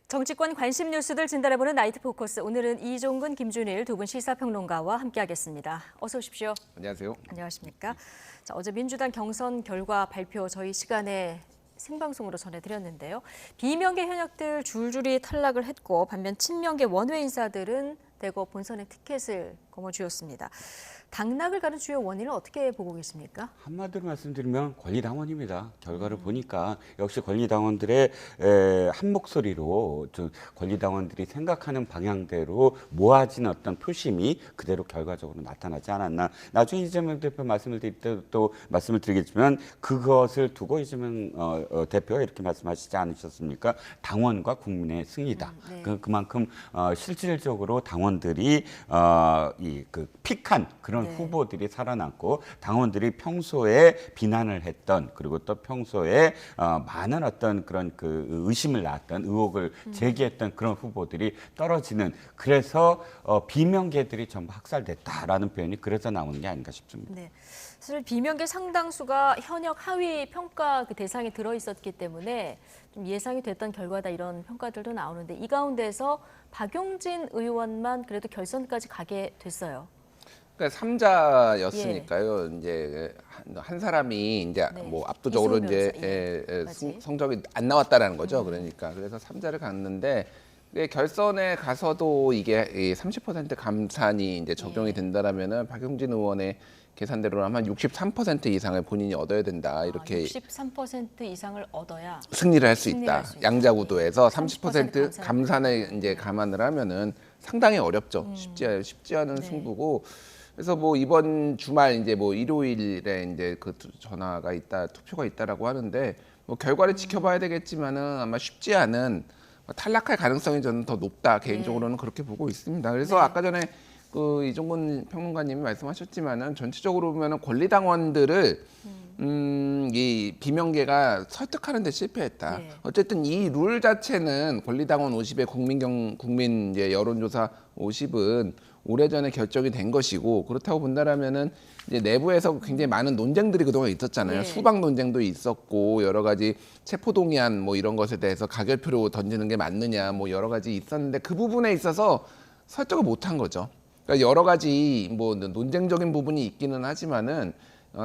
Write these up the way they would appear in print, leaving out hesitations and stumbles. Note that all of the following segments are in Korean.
정치권 관심 뉴스들 진단해보는 나이트 포커스. 오늘은 이종근, 김준일 두 분 시사평론가와 함께하겠습니다. 어서 오십시오. 안녕하세요. 안녕하십니까. 자, 어제 민주당 경선 결과 발표 저희 시간에 생방송으로 전해드렸는데요. 비명계 현역들 줄줄이 탈락을 했고 반면 친명계 원외 인사들은 대거 본선의 티켓을 거머쥐었습니다. 당락을 가는 주요 원인을 어떻게 보고 계십니까? 한마디로 말씀드리면 권리당원입니다. 결과를 보니까 역시 권리당원들의 한 목소리로 권리당원들이 생각하는 방향대로 모아진 어떤 표심이 그대로 결과적으로 나타나지 않았나. 나중에 이재명 대표 말씀을 드릴 때 또 말씀을 드리겠지만 그것을 두고 이재명 대표가 이렇게 말씀하시지 않으셨습니까? 당원과 국민의 승리다. 네. 그만큼 실질적으로 당원들이 그 픽한 그런 네. 후보들이 살아남고 당원들이 평소에 비난을 했던 그리고 또 평소에 많은 어떤 그런 그 의심을 낳았던 의혹을 제기했던 그런 후보들이 떨어지는 그래서 비명계들이 전부 학살됐다라는 표현이 그래서 나오는 게 아닌가 싶습니다. 네. 사실 비명계 상당수가 현역 하위 평가 그 대상에 들어 있었기 때문에 좀 예상이 됐던 결과다 이런 평가들도 나오는데 이 가운데서 박용진 의원만 그래도 결선까지 가게 됐어요. 그러니까 3자였으니까요. 이제 한 사람이 이제 네. 뭐 압도적으로 이승우 이제 변호사, 성적이 안 나왔다라는 거죠. 그러니까 그래서 3자를 갔는데 결선에 가서도 이게 30% 감산이 이제 적용이 된다라면은 박용진 의원의 계산대로 하면 63% 이상을 본인이 얻어야 된다. 이렇게 63% 이상을 얻어야 승리를 할 수 승리를 있다. 할수 있다. 양자구도에서 30% 30% 감산을 이제 감안을 하면은 상당히 어렵죠. 쉽지 않은 네. 승부고. 그래서 뭐 이번 주말 이제 뭐 일요일에 이제 그 전화가 있다, 투표가 있다라고 하는데 뭐 결과를 지켜봐야 되겠지만은 아마 쉽지 않은 탈락할 가능성이 저는 더 높다. 개인적으로는 그렇게 보고 있습니다. 그래서 네. 아까 전에 그 이종근 평론가님이 말씀하셨지만은 전체적으로 보면은 권리당원들을 이 비명계가 설득하는 데 실패했다. 네. 어쨌든 이 룰 자체는 권리당원 50에 국민 이제 여론조사 50은 오래전에 결정이 된 것이고 그렇다고 본다라면은 이제 내부에서 굉장히 많은 논쟁들이 그동안 있었잖아요. 네. 수박 논쟁도 있었고 여러 가지 체포동의안 뭐 이런 것에 대해서 가결표로 던지는 게 맞느냐 뭐 여러 가지 있었는데 그 부분에 있어서 설득을 못한 거죠. 그러니까 여러 가지 뭐 논쟁적인 부분이 있기는 하지만은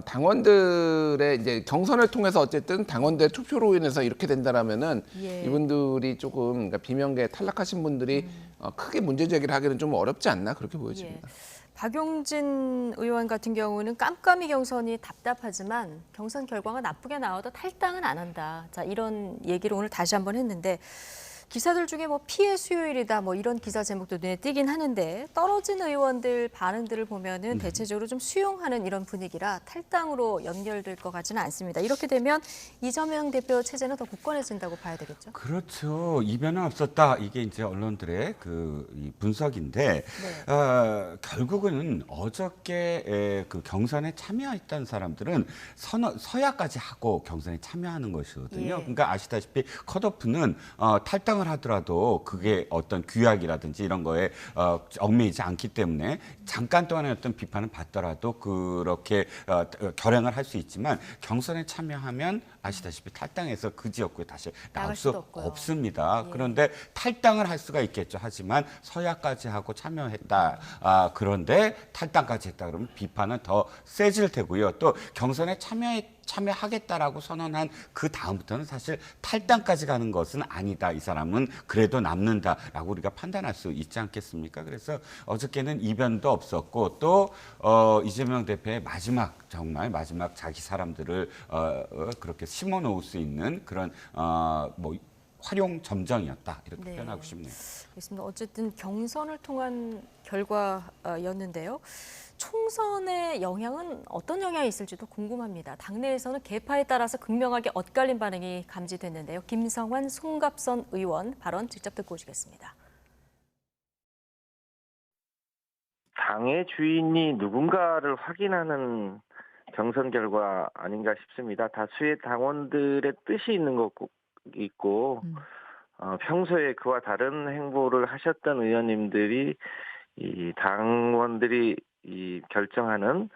당원들의 이제 경선을 통해서 어쨌든 당원들 투표로 인해서 이렇게 된다라면은 예. 이분들이 조금 그러니까 비명계 탈락하신 분들이 크게 문제 제기를 하기는 좀 어렵지 않나 그렇게 보여집니다. 박용진 의원 같은 경우는 깜깜이 경선이 답답하지만 경선 결과가 나쁘게 나와도 탈당은 안 한다. 자, 이런 얘기를 오늘 다시 한번 했는데 기사들 중에 뭐 피해 수요일이다 뭐 이런 기사 제목도 눈에 띄긴 하는데 떨어진 의원들 반응들을 보면은 대체적으로 좀 수용하는 이런 분위기라 탈당으로 연결될 것 같지는 않습니다. 이렇게 되면 이재명 대표 체제는 더 굳건해진다고 봐야 되겠죠? 그렇죠. 이변은 없었다. 이게 이제 언론들의 이 분석인데 결국은 어저께 그 경선에 참여했던 사람들은 서야까지 하고 경선에 참여하는 것이거든요. 예. 그러니까 아시다시피 컷오프는 탈당을 하더라도 그게 어떤 규약이라든지 이런 거에 얽매이지 않기 때문에 잠깐 동안의 어떤 비판을 받더라도 그렇게 결행을 할 수 있지만 경선에 참여하면 아시다시피 탈당해서 그 지역구에 다시 나올 수 수도 없고요. 없습니다. 예. 그런데 탈당을 할 수가 있겠죠. 하지만 서야까지 하고 참여했다. 그런데 탈당까지 했다 그러면 비판은 더 세질 테고요. 또 경선에 참여하겠다라고 선언한 그 다음부터는 사실 탈당까지 가는 것은 아니다. 이 사람은 그래도 남는다라고 우리가 판단할 수 있지 않겠습니까? 그래서 어저께는 이변도 없었고 또 이재명 대표의 정말 마지막 자기 사람들을 그렇게 심어놓을 수 있는 그런 뭐 활용 점정이었다 이렇게 네. 표현하고 싶네요. 알겠습니다. 어쨌든 경선을 통한 결과였는데요. 총선의 영향은 어떤 영향이 있을지도 궁금합니다. 당내에서는 계파에 따라서 극명하게 엇갈린 반응이 감지됐는데요. 김성환, 송갑선 의원 발언 직접 듣고 오시겠습니다. 당의 주인이 누군가를 확인하는 경선 결과 아닌가 싶습니다. 다수의 당원들의 뜻이 있는 것 있고 평소에 그와 다른 행보를 하셨던 의원님들이 이 당원들이 이 결정하는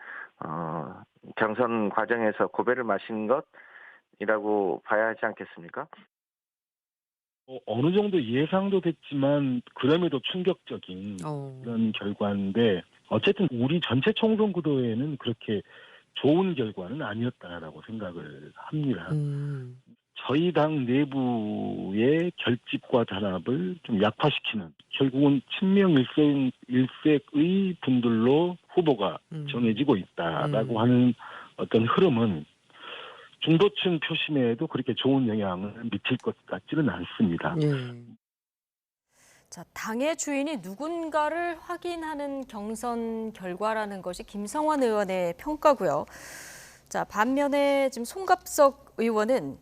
경선 과정에서 고배를 마신 것이라고 봐야 하지 않겠습니까? 어느 정도 예상도 됐지만 그럼에도 충격적인 이런 결과인데 어쨌든 우리 전체 총선 구도에는 그렇게 좋은 결과는 아니었다라고 생각을 합니다. 저희 당 내부의 결집과 단합을 좀 약화시키는 결국은 친명일색의 분들로 후보가 정해지고 있다라고 하는 어떤 흐름은 중도층 표심에도 그렇게 좋은 영향을 미칠 것 같지는 않습니다. 자, 당의 주인이 누군가를 확인하는 경선 결과라는 것이 김성환 의원의 평가고요. 자, 반면에 지금 송갑석 의원은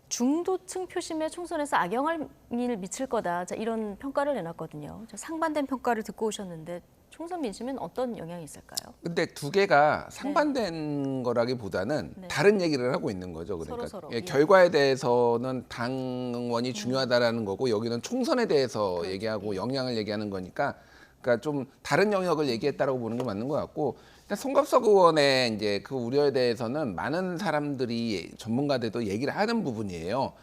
중도층 표심에 총선에서 악영향을 미칠 거다. 자, 이런 평가를 내놨거든요. 자, 상반된 평가를 듣고 오셨는데 총선 민심엔 어떤 영향이 있을까요? 근데 두 개가 상반된 거라기보다는 네. 다른 얘기를 하고 있는 거죠. 그러니까 서로. 예, 예. 결과에 대해서는 당원이 중요하다라는 거고 여기는 총선에 대해서 그렇죠. 얘기하고 영향을 얘기하는 거니까 그러니까 좀 다른 영역을 얘기했다라고 보는 게 맞는 것 같고 일단 송갑석 의원의 이제 그 우려에 대해서는 많은 사람들이 전문가들도 얘기를 하는 부분이에요.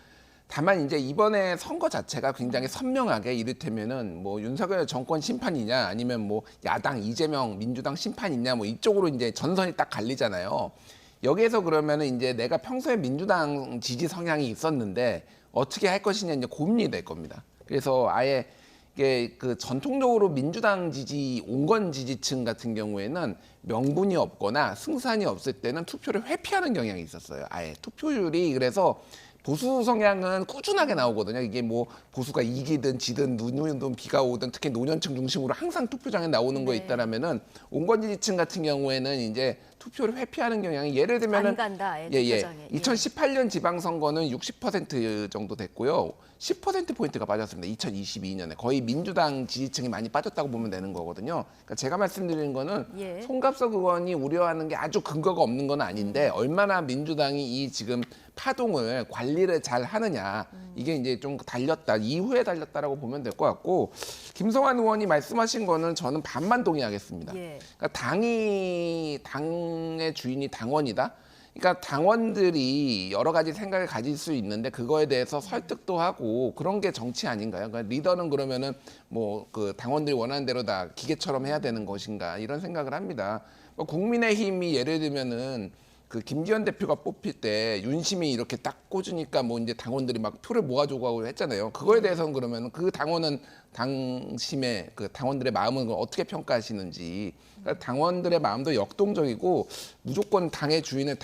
다만 이제 이번에 선거 자체가 굉장히 선명하게 이를테면은 뭐 윤석열 정권 심판이냐 아니면 뭐 야당 이재명 민주당 심판이냐 뭐 이쪽으로 이제 전선이 딱 갈리잖아요. 여기에서 그러면은 이제 내가 평소에 민주당 지지 성향이 있었는데 어떻게 할 것이냐 이제 고민이 될 겁니다. 그래서 아예 이게 그 전통적으로 민주당 지지 온건 지지층 같은 경우에는 명분이 없거나 승산이 없을 때는 투표를 회피하는 경향이 있었어요. 아예 투표율이 그래서 보수 성향은 꾸준하게 나오거든요. 이게 뭐 보수가 이기든 지든 눈 오든 비가 오든 특히 노년층 중심으로 항상 투표장에 나오는 거 네. 있다라면은 온건 지지층 같은 경우에는 이제 투표를 회피하는 경향이 예를 들면은 안 간다. 아예 예. 투표장에. 2018년 지방선거는 60% 정도 됐고요. 10%포인트가 빠졌습니다. 2022년에. 거의 민주당 지지층이 많이 빠졌다고 보면 되는 거거든요. 그러니까 제가 말씀드리는 거는 예. 송갑석 의원이 우려하는 게 아주 근거가 없는 건 아닌데 얼마나 민주당이 이 지금 파동을 관리를 잘 하느냐. 이게 이제 좀 달렸다. 이후에 달렸다라고 보면 될 것 같고 김성환 의원이 말씀하신 거는 저는 반만 동의하겠습니다. 예. 그러니까 당의 주인이 당원이다. 그러니까 당원들이 여러 가지 생각을 가질 수 있는데 그거에 대해서 설득도 하고 그런 게 정치 아닌가요? 그러니까 리더는 그러면은 뭐 그 당원들이 원하는 대로 다 기계처럼 해야 되는 것인가 이런 생각을 합니다. 뭐 국민의힘이 예를 들면은 그 김기현 대표가 뽑힐 때 윤심이 이렇게 딱 꽂으니까 뭐 이제 당원들이 막 표를 모아주고 하고 했잖아요. 그거에 대해서는 그러면 그 당원은 당심의 그 당원들의 마음은 어떻게 평가하시는지. 그러니까 당원들의 마음도 역동적이고 무조건 당의 주인은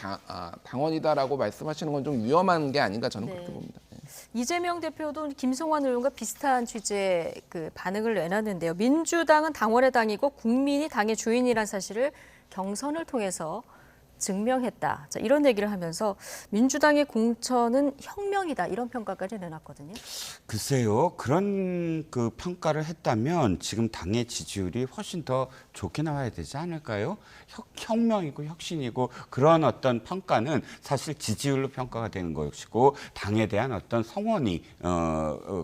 당원이다라고 말씀하시는 건 좀 위험한 게 아닌가 저는 그렇게 봅니다. 네. 이재명 대표도 김성환 의원과 비슷한 취지의 그 반응을 내놨는데요. 민주당은 당원의 당이고 국민이 당의 주인이란 사실을 경선을 통해서 증명했다. 자, 이런 얘기를 하면서 민주당의 공천은 혁명이다. 이런 평가까지 내놨거든요. 글쎄요, 그런 그 평가를 했다면 지금 당의 지지율이 훨씬 더 좋게 나와야 되지 않을까요? 혁명이고 혁신이고 그런 어떤 평가는 사실 지지율로 평가가 되는 것이고 당에 대한 어떤 성원이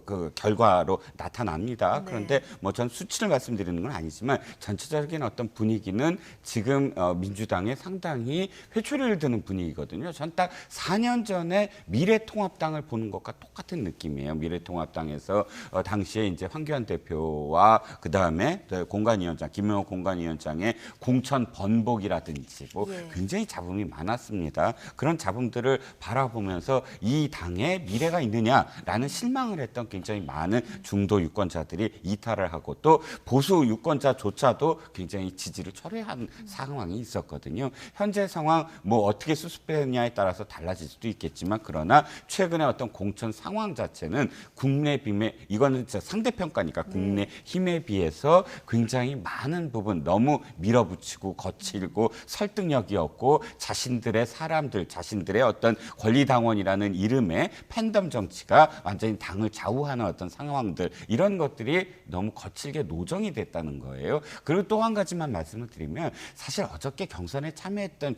그 결과로 나타납니다. 네. 그런데 뭐 전 수치를 말씀드리는 건 아니지만 전체적인 어떤 분위기는 지금 민주당에 상당히 회초리를 드는 분위기거든요. 전 딱 4년 전에 미래통합당을 보는 것과 똑같은 느낌이에요. 미래통합당에서 당시에 이제 황교안 대표와 그 다음에 공관위원장 김영호 공관위원장의 공천 번복이라든지 뭐 예. 굉장히 잡음이 많았습니다. 그런 잡음들을 바라보면서 이 당에 미래가 있느냐라는 실망을 했던 굉장히 많은 중도 유권자들이 이탈을 하고 또 보수 유권자조차도 굉장히 지지를 철회한 상황이 있었거든요. 현재 상황 뭐 어떻게 수습했냐에 따라서 달라질 수도 있겠지만 그러나 최근에 어떤 공천 상황 자체는 국내힘에 이거는 진짜 상대평가니까 국내힘에 비해서 굉장히 많은 부분 너무 밀어붙이고 거칠고 설득력이 없고 자신들의 사람들 자신들의 어떤 권리당원이라는 이름의 팬덤 정치가 완전히 당을 좌우하는 어떤 상황들 이런 것들이 너무 거칠게 노정이 됐다는 거예요. 그리고 또 한 가지만 말씀을 드리면 사실 어저께 경선에 참여했던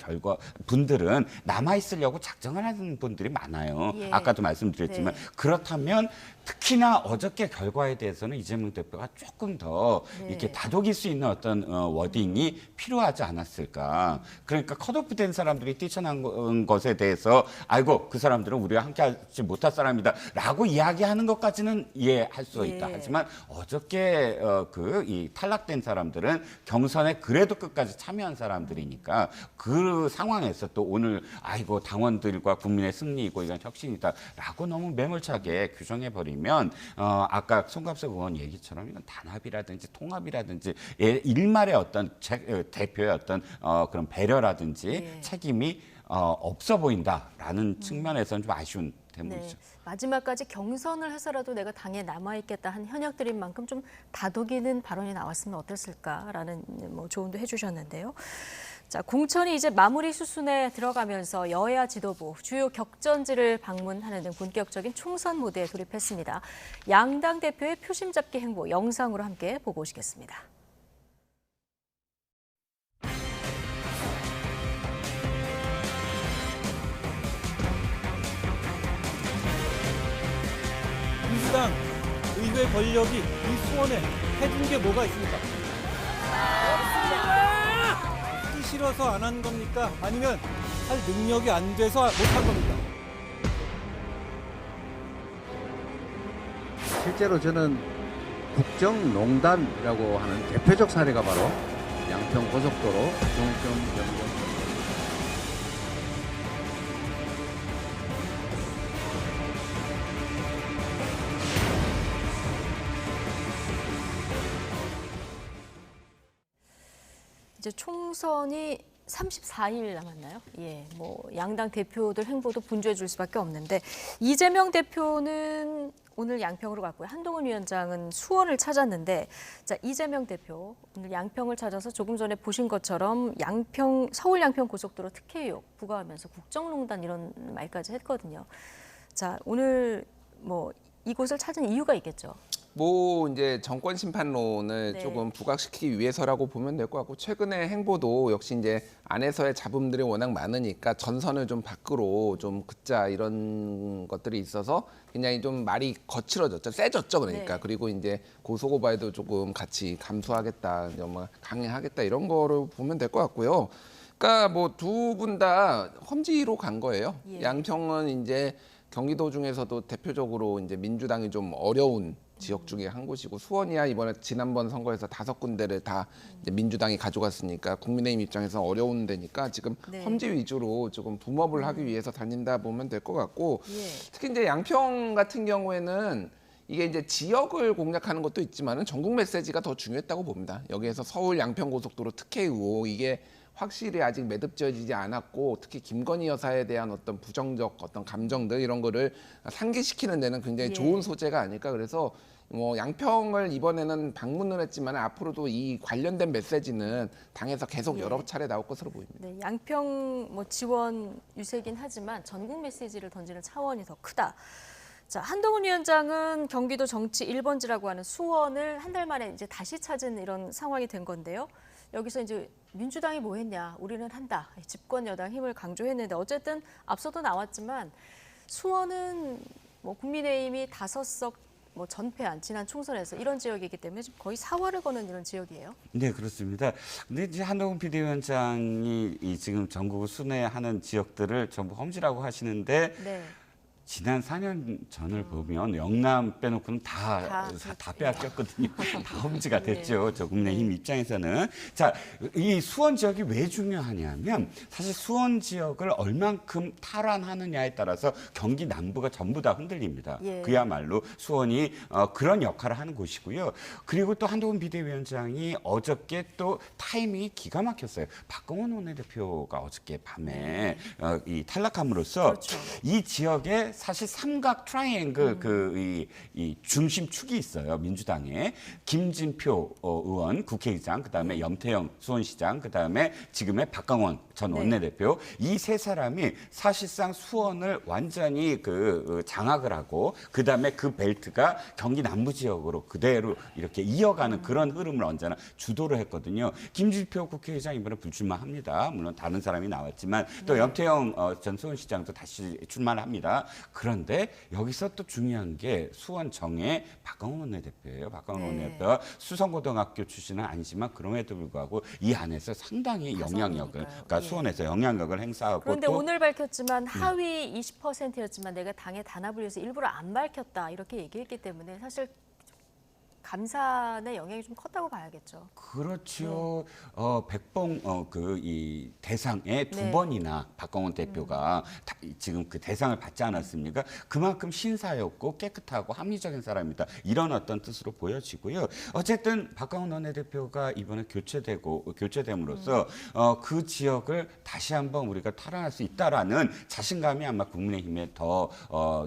분들은 남아 있으려고 작정을 하는 분들이 많아요. 예. 아까도 말씀드렸지만 네. 그렇다면 특히나 어저께 결과에 대해서는 이재명 대표가 조금 더 네. 이렇게 다독일 수 있는 어떤 워딩이 필요하지 않았을까. 그러니까 컷오프된 사람들이 뛰쳐난 것에 대해서 아이고 그 사람들은 우리와 함께하지 못할 사람이다라고 이야기하는 것까지는 이해할 수 있다. 예. 하지만 어저께 이 탈락된 사람들은 경선에 그래도 끝까지 참여한 사람들이니까 그 상황에서 또 오늘 아이고 당원들과 국민의 승리이고 이건 혁신이다라고 너무 매몰차게 규정해 버리면 아까 송갑석 의원 얘기처럼 이건 단합이라든지 통합이라든지 일말의 어떤 대표의 어떤 그런 배려라든지 예. 책임이 없어 보인다라는 측면에서는 좀 아쉬운 네. 대목이죠. 마지막까지 경선을 해서라도 내가 당에 남아있겠다 한 현역들인 만큼 좀 다독이는 발언이 나왔으면 어땠을까라는 뭐 조언도 해주셨는데요. 자, 공천이 이제 마무리 수순에 들어가면서 여야 지도부, 주요 격전지를 방문하는 등 본격적인 총선 모드에 돌입했습니다. 양당 대표의 표심 잡기 행보 영상으로 함께 보고 오시겠습니다. 민주당 의회 권력이 이 수원에 해준 게 뭐가 있습니까? 하기 싫어서 안 한 겁니까? 아니면 할 능력이 안 돼서 못 한 겁니까? 실제로 저는 국정농단이라고 하는 대표적 사례가 바로 양평 고속도로 종점 연구. 이제 총선이 34일 남았나요? 예, 뭐 양당 대표들 행보도 분주해 줄 수밖에 없는데 이재명 대표는 오늘 양평으로 갔고요. 한동훈 위원장은 수원을 찾았는데 자, 이재명 대표 오늘 양평을 찾아서 조금 전에 보신 것처럼 서울 양평 고속도로 특혜 의혹 부과하면서 국정농단 이런 말까지 했거든요. 자, 오늘 뭐 이곳을 찾은 이유가 있겠죠. 뭐 이제 정권 심판론을 네. 조금 부각시키기 위해서라고 보면 될 것 같고 최근의 행보도 역시 이제 안에서의 잡음들이 워낙 많으니까 전선을 좀 밖으로 좀 긋자 이런 것들이 있어서 굉장히 좀 말이 거칠어졌죠, 세졌죠 그러니까. 네. 그리고 이제 고소고발도 조금 같이 감수하겠다, 뭐 강행하겠다 이런 거를 보면 될 것 같고요. 그러니까 뭐 두 분 다 험지로 간 거예요. 예. 양평은 이제 경기도 중에서도 대표적으로 이제 민주당이 좀 어려운 지역 중에 한 곳이고 수원이야 이번에 지난번 선거에서 5군데를 다 이제 민주당이 가져갔으니까 국민의힘 입장에서 어려운 데니까 지금 네. 험지 위주로 조금 붐업을 하기 위해서 다닌다 보면 될 것 같고 예. 특히 이제 양평 같은 경우에는 이게 이제 지역을 공략하는 것도 있지만은 전국 메시지가 더 중요했다고 봅니다. 여기에서 서울 양평 고속도로 특혜 의혹 이게 확실히 아직 매듭지어지지 않았고 특히 김건희 여사에 대한 어떤 부정적 어떤 감정들 이런 거를 상기시키는 데는 굉장히 예. 좋은 소재가 아닐까. 그래서 뭐 양평을 이번에는 방문을 했지만 앞으로도 이 관련된 메시지는 당에서 계속 예. 여러 차례 나올 것으로 보입니다. 네, 양평 뭐 지원 유세긴 하지만 전국 메시지를 던지는 차원이 더 크다. 자, 한동훈 위원장은 경기도 정치 1번지라고 하는 수원을 한 달 만에 이제 다시 찾은 이런 상황이 된 건데요. 여기서 이제 민주당이 뭐 했냐, 우리는 한다. 집권 여당 힘을 강조했는데 어쨌든 앞서도 나왔지만 수원은 뭐 국민의힘이 5석 뭐 전패한 지난 총선에서 이런 지역이기 때문에 지금 거의 사활을 거는 이런 지역이에요. 네, 그렇습니다. 근데 이제 한동훈 비대위원장이 지금 전국을 순회하는 지역들을 전부 험지라고 하시는데 네. 지난 4년 전을 보면 영남 빼놓고는 다 다 빼앗겼거든요. 다 험지가 네. 됐죠. 저 국민의힘 입장에서는. 자, 이 수원 지역이 왜 중요하냐면 사실 수원 지역을 얼만큼 탈환하느냐에 따라서 경기 남부가 전부 다 흔들립니다. 예. 그야말로 수원이 그런 역할을 하는 곳이고요. 그리고 또 한동훈 비대위원장이 어저께 또 타이밍이 기가 막혔어요. 박홍원 원내대표가 어저께 밤에 이 탈락함으로써 그렇죠. 이 지역에 사실 삼각 트라이앵글 이 중심축이 있어요. 민주당에 김진표 의원 국회의장, 그다음에 염태영 수원시장, 그다음에 지금의 박강원 전 원내대표 이 세 사람이 사실상 수원을 완전히 장악을 하고 그다음에 그 벨트가 경기 남부 지역으로 그대로 이렇게 이어가는 그런 흐름을 언제나 주도를 했거든요. 김진표 국회의장 이번에 불출마합니다. 물론 다른 사람이 나왔지만 또 염태영 전 수원시장도 다시 출마를 합니다. 그런데 여기서 또 중요한 게 수원정의 박강원 원내대표예요. 박강원 원내대표가 수성고등학교 출신은 아니지만 그럼에도 불구하고 이 안에서 상당히 영향력을, 그러니까 수원에서 영향력을 행사하고 그런데 또 오늘 밝혔지만 하위 20%였지만 내가 당의 단합을 위해서 일부러 안 밝혔다 이렇게 얘기했기 때문에 사실 감산의 영향이 좀 컸다고 봐야겠죠. 그렇죠. 백봉 이 대상에 두 번이나 박광원 대표가 지금 그 대상을 받지 않았습니까? 그만큼 신사였고 깨끗하고 합리적인 사람이다. 이런 어떤 뜻으로 보여지고요. 어쨌든 박광원 원내대표가 이번에 교체됨으로써 그 지역을 다시 한번 우리가 탈환할 수 있다라는 자신감이 아마 국민의힘에 더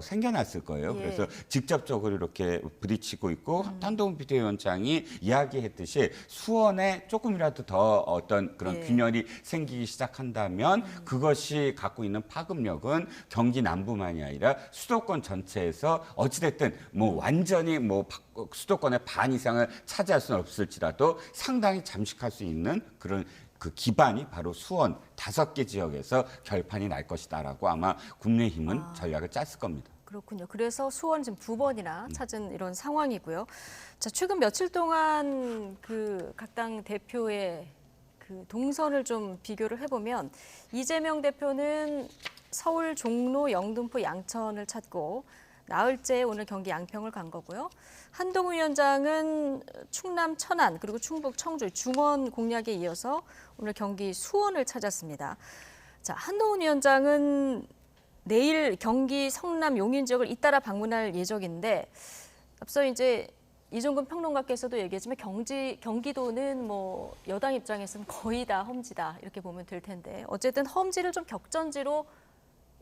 생겨났을 거예요. 예. 그래서 직접적으로 이렇게 부딪히고 있고 한동훈 비대위원장이 이야기했듯이 수원에 조금이라도 더 어떤 그런 균열이 생기기 시작한다면 그것이 갖고 있는 파급력은 경기 남부만이 아니라 수도권 전체에서 어찌됐든 뭐 완전히 뭐 수도권의 반 이상을 차지할 수는 없을지라도 상당히 잠식할 수 있는 그런 그 기반이 바로 수원 5개 지역에서 결판이 날 것이다라고 아마 국민의힘은 전략을 짰을 겁니다. 그렇군요. 그래서 수원 지금 2번이나 찾은 이런 상황이고요. 자, 최근 며칠 동안 그 각 당 대표의 그 동선을 좀 비교를 해보면 이재명 대표는 서울 종로, 영등포, 양천을 찾고 나흘째 오늘 경기 양평을 간 거고요. 한동훈 위원장은 충남 천안 그리고 충북 청주 중원 공략에 이어서 오늘 경기 수원을 찾았습니다. 자, 한동훈 위원장은 내일 경기 성남 용인 지역을 잇따라 방문할 예정인데 앞서 이제 이종근 평론가께서도 얘기했지만 경기도는 뭐 여당 입장에서는 거의 다 험지다 이렇게 보면 될 텐데 어쨌든 험지를 좀 격전지로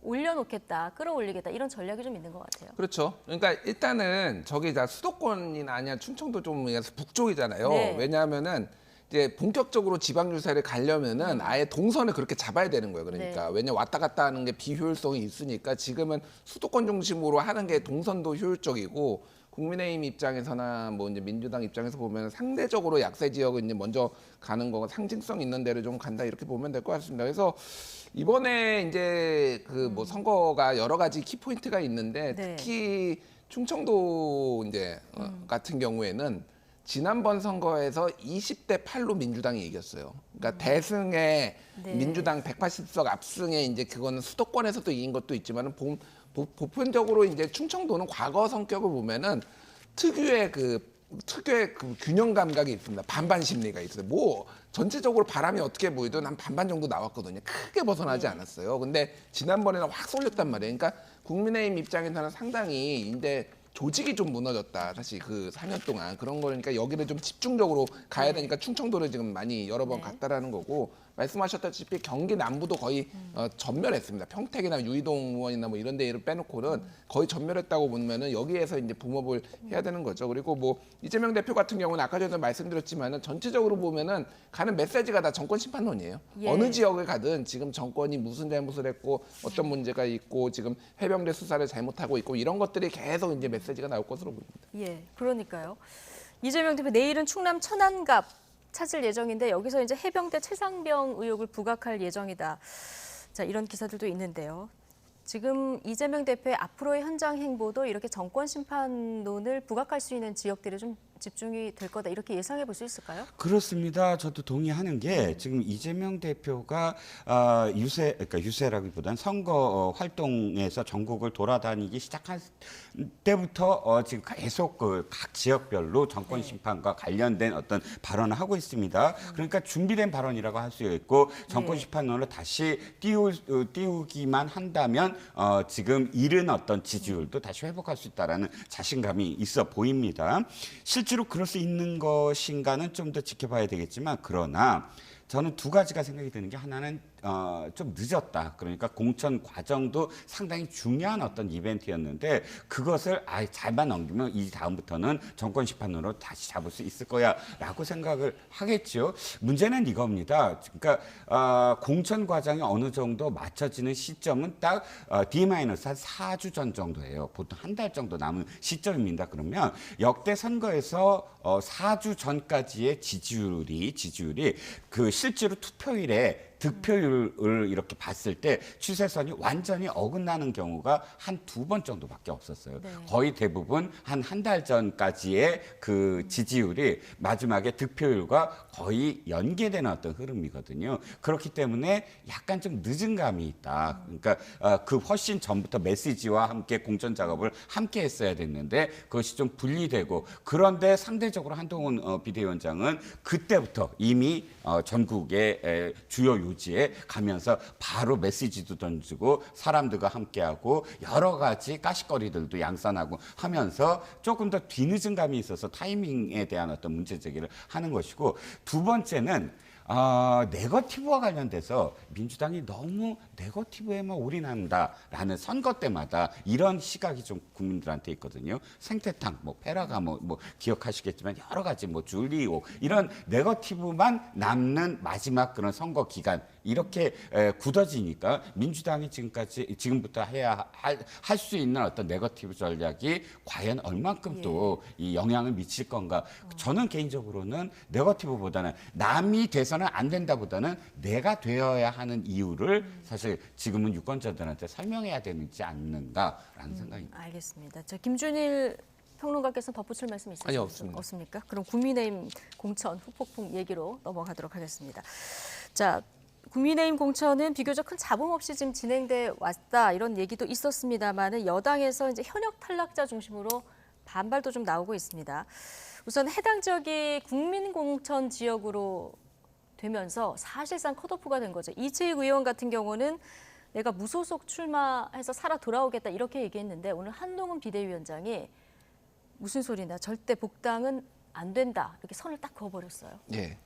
올려놓겠다, 끌어올리겠다 이런 전략이 좀 있는 것 같아요. 그렇죠. 그러니까 일단은 저기 다 수도권이나 아니야 충청도 좀 북쪽이잖아요. 네. 왜냐하면은 이제 본격적으로 지방 유세를 가려면은 아예 동선을 그렇게 잡아야 되는 거예요. 그러니까 왜냐 왔다 갔다 하는 게 비효율성이 있으니까 지금은 수도권 중심으로 하는 게 동선도 효율적이고 국민의힘 입장에서나 뭐 이제 민주당 입장에서 보면 상대적으로 약세 지역을 이제 먼저 가는 거가 상징성 있는 데를 좀 간다 이렇게 보면 될 것 같습니다. 그래서 이번에 이제 그 뭐 선거가 여러 가지 키포인트가 있는데 특히 충청도 이제 같은 경우에는 지난번 선거에서 20대 8로 민주당이 이겼어요. 그러니까 대승에 민주당 180석 압승에 이제 그거는 수도권에서도 이긴 것도 있지만은 보편적으로 이제 충청도는 과거 성격을 보면은 특유의 그 균형 감각이 있습니다. 반반 심리가 있어요. 뭐 전체적으로 바람이 어떻게 보이든 한 반반 정도 나왔거든요. 크게 벗어나지 않았어요. 근데 지난번에는 확 쏠렸단 말이에요. 그러니까 국민의힘 입장에서는 상당히 이제 조직이 좀 무너졌다. 사실 그 4년 동안 그런 거니까 여기를 좀 집중적으로 가야 되니까 충청도를 지금 많이 여러 번 갔다라는 거고 말씀하셨다시피 경기 남부도 거의 전멸했습니다. 평택이나 유이동 의원이나 뭐 이런 데를 빼놓고는 거의 전멸했다고 보면은 여기에서 이제 붐업을 해야 되는 거죠. 그리고 뭐 이재명 대표 같은 경우는 아까 전에 말씀드렸지만은 전체적으로 보면은 가는 메시지가 다 정권 심판론이에요. 어느 지역을 가든 지금 정권이 무슨 잘못을 했고 어떤 문제가 있고 지금 해병대 수사를 잘못하고 있고 이런 것들이 계속 이제 메시지가 나올 것으로 보입니다. 예, 그러니까요. 이재명 대표 내일은 충남 천안갑 찾을 예정인데 여기서 이제 해병대 최상병 의혹을 부각할 예정이다. 자, 이런 기사들도 있는데요. 지금 이재명 대표의 앞으로의 현장 행보도 이렇게 정권 심판론을 부각할 수 있는 지역들이 좀 집중이 될 거다 이렇게 예상해 볼 수 있을까요? 그렇습니다. 저도 동의하는 게 지금 이재명 대표가 그러니까 유세라기보다는 선거 활동에서 전국을 돌아다니기 시작한 때부터 지금 계속 그 각 지역별로 정권 심판과 관련된 어떤 발언을 하고 있습니다. 그러니까 준비된 발언이라고 할 수 있고 정권 심판론을 다시 띄우기만 한다면 지금 잃은 어떤 지지율도 다시 회복할 수 있다라는 자신감이 있어 보입니다. 실제로 그럴 수 있는 것인가는 좀 더 지켜봐야 되겠지만 그러나 저는 두 가지가 생각이 드는 게 하나는 좀 늦었다. 그러니까 공천 과정도 상당히 중요한 어떤 이벤트였는데 그것을 아예 잘만 넘기면 이 다음부터는 정권 심판으로 다시 잡을 수 있을 거야라고 생각을 하겠죠. 문제는 이겁니다. 그러니까 공천 과정이 어느 정도 맞춰지는 시점은 딱 D-한 4주 전 정도예요. 보통 한 달 정도 남은 시점입니다. 그러면 역대 선거에서 4주 전까지의 지지율이 그 실제로 투표일에 득표율을 이렇게 봤을 때 추세선이 완전히 어긋나는 경우가 한 2번 정도밖에 없었어요. 네. 거의 대부분 한 달 전까지의 그 지지율이 마지막에 득표율과 거의 연계되는 어떤 흐름이거든요. 그렇기 때문에 약간 좀 늦은 감이 있다. 그러니까 그 훨씬 전부터 메시지와 함께 공천 작업을 함께 했어야 됐는데 그것이 좀 분리되고 그런데 상대적으로 한동훈 비대위원장은 그때부터 이미 전국의 주요 요지에 가면서 바로 메시지도 던지고 사람들과 함께하고 여러 가지 까시거리들도 양산하고 하면서 조금 더 뒤늦은 감이 있어서 타이밍에 대한 어떤 문제 제기를 하는 것이고 두 번째는 네거티브와 관련돼서 민주당이 너무 네거티브에만 올인한다라는 선거 때마다 이런 시각이 좀 국민들한테 있거든요. 생태탕, 뭐 페라가모, 뭐 기억하시겠지만 여러 가지 뭐 줄리오 이런 네거티브만 남는 마지막 그런 선거 기간 이렇게 굳어지니까 민주당이 지금부터 해야 할 수 있는 어떤 네거티브 전략이 과연 얼만큼 또 이 영향을 미칠 건가? 저는 개인적으로는 네거티브보다는 남이 돼서는 안 된다보다는 내가 되어야 하는 이유를 사실 지금은 유권자들한테 설명해야 되지 않는가라는 생각입니다. 알겠습니다. 자, 김준일 평론가께서 덧붙일 말씀 있으십니까? 아니요, 없습니다. 없습니까? 그럼 국민의힘 공천 후폭풍 얘기로 넘어가도록 하겠습니다. 자, 국민의힘 공천은 비교적 큰 잡음 없이 지금 진행돼 왔다 이런 얘기도 있었습니다만은 여당에서 이제 현역 탈락자 중심으로 반발도 좀 나오고 있습니다. 우선 해당 지역이 국민공천 지역으로 되면서 사실상 컷오프가 된 거죠. 이채익 의원 같은 경우는 내가 무소속 출마해서 살아 돌아오겠다 이렇게 얘기했는데 오늘 한동훈 비대위원장이 무슨 소리냐 절대 복당은 안 된다 이렇게 선을 딱 그어버렸어요. 예.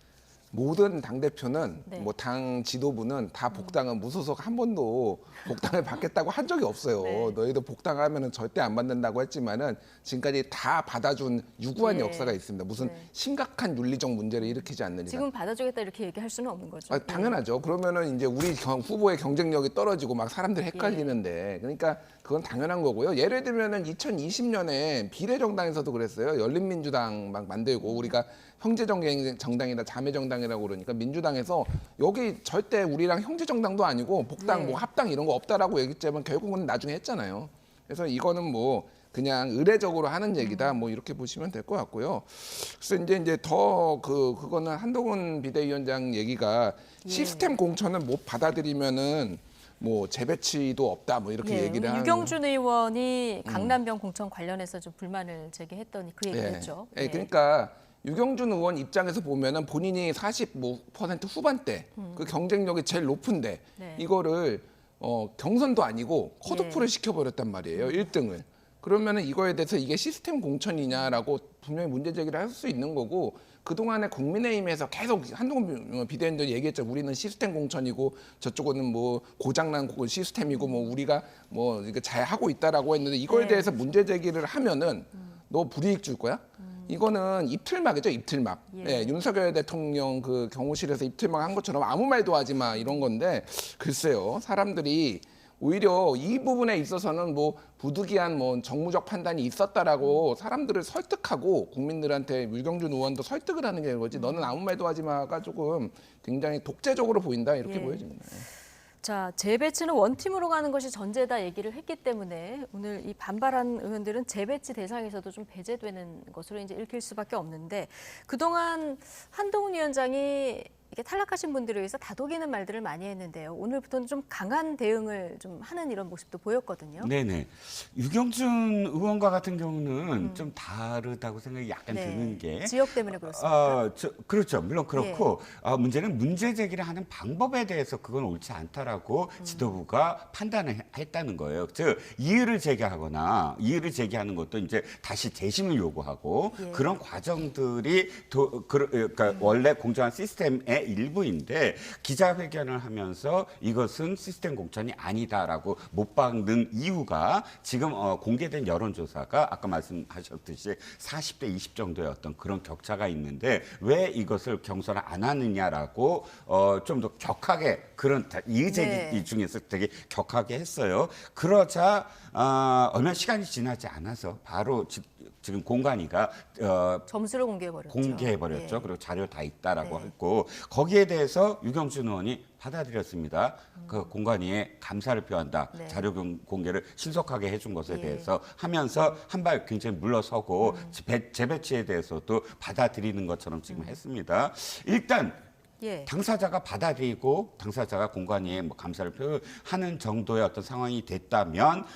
모든 당대표는 네. 뭐 당 지도부는 다 복당은 무소속 한 번도 복당을 받겠다고 한 적이 없어요. 네. 너희도 복당하면은 절대 안 받는다고 했지만은 지금까지 다 받아준 유구한 예. 역사가 있습니다. 무슨 네. 심각한 윤리적 문제를 일으키지 않는 이상. 지금 받아주겠다 이렇게 얘기할 수는 없는 거죠. 당연하죠. 그러면은 이제 우리 후보의 경쟁력이 떨어지고 막 사람들이 헷갈리는데 그러니까 그건 당연한 거고요. 예를 들면은 2020년에 비례정당에서도 그랬어요. 열린민주당 막 만들고 우리가 형제정당이다 자매정당이라고 그러니까 민주당에서 여기 절대 우리랑 형제정당도 아니고 복당 네. 뭐 합당 이런 거 없다라고 얘기했지만 결국은 나중에 했잖아요. 그래서 이거는 뭐 그냥 의례적으로 하는 얘기다 뭐 이렇게 보시면 될 것 같고요. 그래서 이제 더 그거는 한동훈 비대위원장 얘기가 시스템 공천을 못 받아들이면은 뭐 재배치도 없다 뭐 이렇게 얘기를 하는. 유경준 의원이 강남병 공천 관련해서 좀 불만을 제기했더니 그 얘기했죠. 예, 그러니까 유경준 의원 입장에서 보면은 본인이 40% 후반대 그 경쟁력이 제일 높은데 네. 이거를 경선도 아니고 컷오프를 시켜버렸단 말이에요. 1등을. 그러면은 이거에 대해서 이게 시스템 공천이냐라고 분명히 문제 제기를 할 수 있는 거고 그동안에 국민의힘에서 계속 한동훈 비대위원장이 얘기했죠. 우리는 시스템 공천이고 저쪽은 뭐 고장난 시스템이고 뭐 우리가 뭐 이게 잘 하고 있다라고 했는데 이거에 대해서 문제 제기를 하면은 너 불이익 줄 거야? 이거는 입틀막이죠, 입틀막. 예, 윤석열 대통령 그 경호실에서 입틀막 한 것처럼 아무 말도 하지 마 이런 건데 글쎄요, 사람들이 오히려 이 부분에 있어서는 뭐 부득이한 뭐 정무적 판단이 있었다라고 사람들을 설득하고 국민들한테 유경준 의원도 설득을 하는 게 거지. 너는 아무 말도 하지 마가 조금 굉장히 독재적으로 보인다 이렇게 보여집니다. 자, 재배치는 원팀으로 가는 것이 전제다 얘기를 했기 때문에 오늘 이 반발한 의원들은 재배치 대상에서도 좀 배제되는 것으로 이제 읽힐 수밖에 없는데 그동안 한동훈 위원장이 이렇게 탈락하신 분들을 위해서 다독이는 말들을 많이 했는데요. 오늘부터는 좀 강한 대응을 좀 하는 이런 모습도 보였거든요. 네네. 유경준 의원과 같은 경우는 좀 다르다고 생각이 약간 드는 게 지역 때문에 그렇습니까? 그렇죠. 물론 그렇고 문제는 문제 제기를 하는 방법에 대해서 그건 옳지 않다라고 지도부가 판단을 했다는 거예요. 즉 이의를 제기하는 것도 이제 다시 재심을 요구하고 그런 과정들이 그러니까 원래 공정한 시스템에 내용의 일부인데 기자회견을 하면서 이것은 시스템 공천이 아니다라고 못 박는 이유가 지금 공개된 여론조사가 아까 말씀하셨듯이 40대 20 정도의 어떤 그런 격차가 있는데 왜 이것을 경선을 안 하느냐라고 좀 더 격하게 그런 이의제기 네. 중에서 되게 격하게 했어요. 그러자 얼마 시간이 지나지 않아서 바로 지금 공관위가 점수를 공개해버렸죠. 공개해버렸죠. 예. 그리고 자료 다 있다라고 네. 했고 거기에 대해서 유경준 의원이 받아들였습니다. 그 공관위에 감사를 표한다. 네. 자료 공개를 신속하게 해준 것에 예. 대해서 하면서 한 발 굉장히 물러서고 재배치에 대해서도 받아들이는 것처럼 지금 했습니다. 일단 예. 당사자가 받아들이고 당사자가 공관위에 뭐 감사를 표하는 정도의 어떤 상황이 됐다면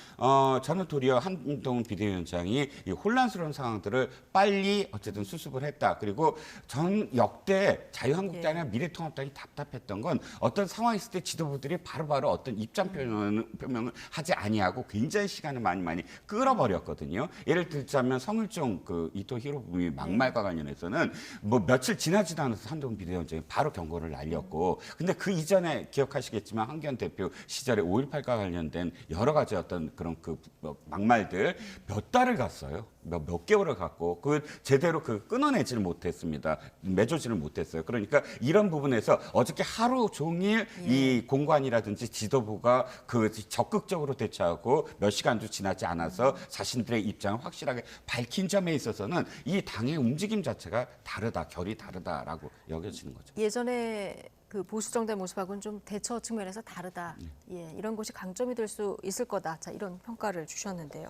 저는 도리어 한동훈 비대위원장이 이 혼란스러운 상황들을 빨리 어쨌든 수습을 했다. 그리고 전 역대 자유한국당이나 미래통합당이 답답했던 건 어떤 상황이 있을 때 지도부들이 바로바로 어떤 입장 표명을 하지 아니하고 굉장히 시간을 많이 끌어버렸거든요. 예를 들자면 성일종 그 이토 히로부미 막말과 관련해서는 뭐 며칠 지나지도 않아서 한동훈 비대위원장이 바로 경고를 날렸고 근데 그 이전에 기억하시겠지만 한기현 대표 시절에 5.18과 관련된 여러 가지 어떤 그런 그 막말들 몇 달을 갔어요. 몇 개월을 갔고 그 제대로 그 끊어내지를 못했습니다. 맺어지를 못했어요. 그러니까 이런 부분에서 어저께 하루 종일 이 공관이라든지 지도부가 그 적극적으로 대처하고 몇 시간도 지나지 않아서 자신들의 입장을 확실하게 밝힌 점에 있어서는 이 당의 움직임 자체가 다르다, 결이 다르다라고 여겨지는 거죠. 예전에 그 보수 정당의 모습하고는 좀 대처 측면에서 다르다. 예, 이런 것이 강점이 될 수 있을 거다. 자, 이런 평가를 주셨는데요.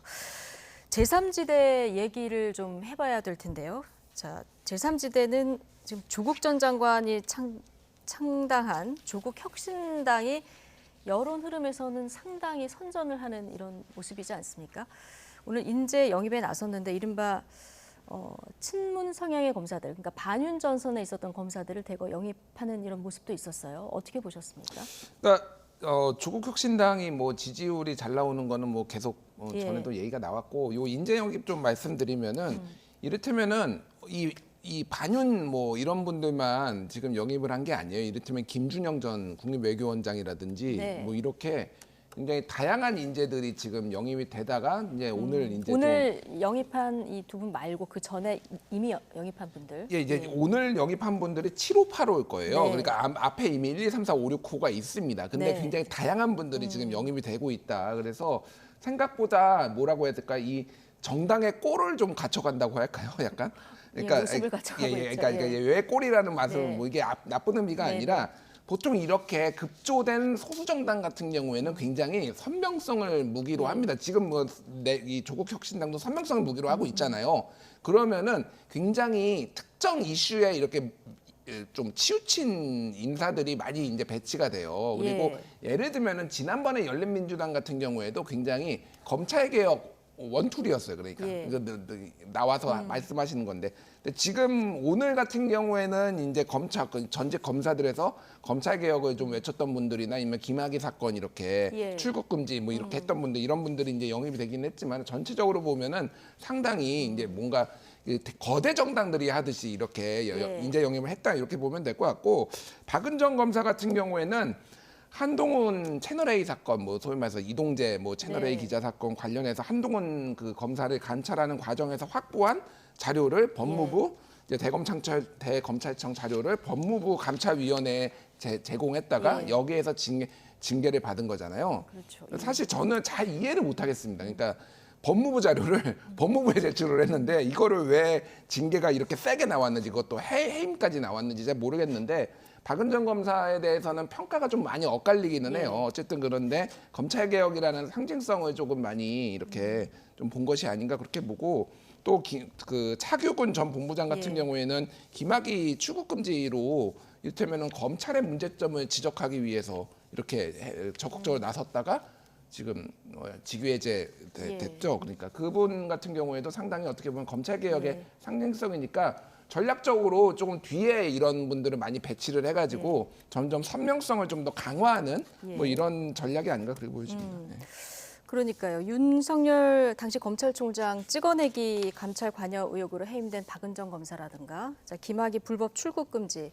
제3지대 얘기를 좀 해봐야 될 텐데요. 자, 제3지대는 지금 조국 전 장관이 창당한 조국혁신당이 여론 흐름에서는 상당히 선전을 하는 이런 모습이지 않습니까? 오늘 인재 영입에 나섰는데 이른바 친문 성향의 검사들, 그러니까 반윤 전선에 있었던 검사들을 대거 영입하는 이런 모습도 있었어요. 어떻게 보셨습니까? 그러니까 조국혁신당이 뭐 지지율이 잘 나오는 거는 뭐 계속 예. 전에도 얘기가 나왔고 요 인재 영입 좀 말씀드리면은 이를테면은 이 반윤 뭐 이런 분들만 지금 영입을 한 게 아니에요. 이를테면 김준영 전 국립외교원장이라든지 네. 뭐 이렇게 굉장히 다양한 인재들이 지금 영입이 되다가 이제 오늘 이제 오늘 영입한 이 두 분 말고 그 전에 이미 영입한 분들. 예, 이제 오늘 영입한 분들이 7호, 8호일 거예요. 네. 그러니까 앞에 이미 1, 2, 3, 4, 5, 6호가 있습니다. 근데 네. 굉장히 다양한 분들이 지금 영입이 되고 있다. 그래서 생각보다 뭐라고 해야 될까? 이 정당의 꼴을 좀 갖춰간다고 할까요? 약간? 모습을 갖춰가고 있죠. 그러니까 왜 꼴이라는 맛은 네. 뭐 이게 나쁜 의미가 네, 아니라 보통 이렇게 급조된 소수 정당 같은 경우에는 굉장히 선명성을 무기로 합니다. 지금 뭐 이 조국 혁신당도 선명성을 무기로 하고 있잖아요. 그러면은 굉장히 특정 이슈에 이렇게 좀 치우친 인사들이 많이 이제 배치가 돼요. 그리고 예를 들면은 지난번에 열린민주당 같은 경우에도 굉장히 검찰 개혁 원툴이었어요. 그러니까 이거 나와서 말씀하시는 건데 근데 지금 오늘 같은 경우에는 이제 전직 검사들에서 검찰 개혁을 좀 외쳤던 분들이나 아니면 김학의 사건 이렇게 출국 금지 뭐 이렇게 했던 분들 이런 분들이 이제 영입이 되긴 했지만 전체적으로 보면은 상당히 이제 뭔가 거대 정당들이 하듯이 이렇게 인재 영입을 했다 이렇게 보면 될 것 같고 박은정 검사 같은 경우에는 한동훈 채널A 사건, 뭐 소위 말해서 이동재 뭐 채널A 기자 사건 관련해서 한동훈 그 검사를 관찰하는 과정에서 확보한 자료를 법무부 이제 대검찰청 자료를 법무부 감찰위원회에 제공했다가 여기에서 징계를 받은 거잖아요. 그렇죠. 사실 저는 잘 이해를 못하겠습니다. 그러니까 법무부 자료를 법무부에 제출을 했는데 이거를 왜 징계가 이렇게 세게 나왔는지 그것도 해임까지 나왔는지 잘 모르겠는데 박은정 검사에 대해서는 평가가 좀 많이 엇갈리기는 해요. 어쨌든 그런데 검찰개혁이라는 상징성을 조금 많이 이렇게 좀 본 것이 아닌가 그렇게 보고 또 그 차규근 전 본부장 같은 경우에는 김학의 출국금지로 이를테면은 검찰의 문제점을 지적하기 위해서 이렇게 적극적으로 나섰다가 지금 직위해제 됐죠. 그러니까 그분 같은 경우에도 상당히 어떻게 보면 검찰개혁의 상징성이니까 전략적으로 조금 뒤에 이런 분들을 많이 배치를 해가지고 점점 선명성을 좀 더 강화하는 뭐 이런 전략이 아닌가 그렇게 보여집니다. 그러니까요. 윤석열 당시 검찰총장 찍어내기 감찰 관여 의혹으로 해임된 박은정 검사라든가 김학의 불법 출국 금지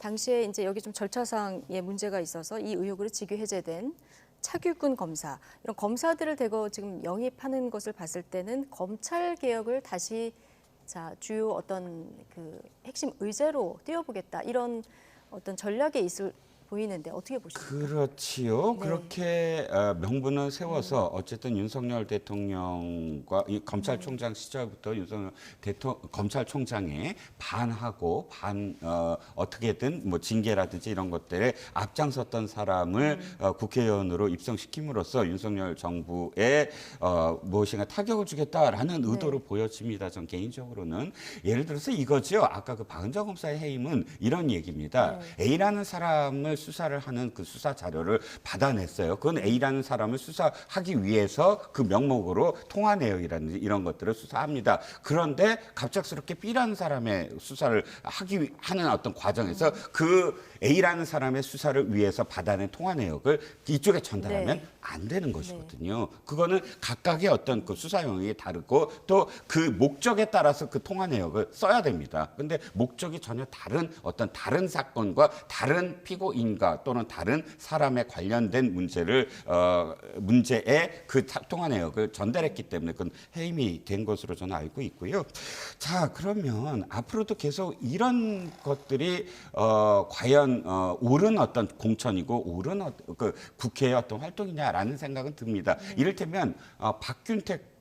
당시에 이제 여기 좀 절차상의 문제가 있어서 이 의혹으로 직위 해제된 차규근 검사, 이런 검사들을 대거 지금 영입하는 것을 봤을 때는 검찰 개혁을 다시 자 주요 어떤 그 핵심 의제로 띄워보겠다 이런 어떤 전략에 있을 보이는데 어떻게 보십니까? 그렇지요. 네. 그렇게 명분을 세워서 어쨌든 윤석열 대통령과 이 검찰총장 시절부터 윤석열 검찰총장에 반하고 어떻게든 뭐 징계라든지 이런 것들에 앞장섰던 사람을 국회의원으로 입성시킴으로써 윤석열 정부에 무엇인가 타격을 주겠다라는 의도로 보여집니다. 전 개인적으로는 예를 들어서 이거죠. 아까 그 박은정 검사의 해임은 이런 얘기입니다. A라는 사람을 수사를 하는 그 수사 자료를 받아냈어요. 그건 A라는 사람을 수사하기 위해서 그 명목으로 통화 내역이라든지 이런 것들을 수사합니다. 그런데 갑작스럽게 B라는 사람의 수사를 하는 어떤 과정에서 그 A라는 사람의 수사를 위해서 받아낸 통화 내역을 이쪽에 전달하면 네. 안 되는 것이거든요. 그거는 각각의 어떤 그 수사 영역이 다르고 또 그 목적에 따라서 그 통화 내역을 써야 됩니다. 근데 목적이 전혀 다른 어떤 다른 사건과 다른 피고인과 또는 다른 사람에 관련된 문제에 그 통화 내역을 전달했기 때문에 그건 해임이 된 것으로 저는 알고 있고요. 자, 그러면 앞으로도 계속 이런 것들이 과연 옳은 어떤 공천이고 옳은 그 국회의 어떤 활동이냐라는 생각은 듭니다. 이를테면 박균택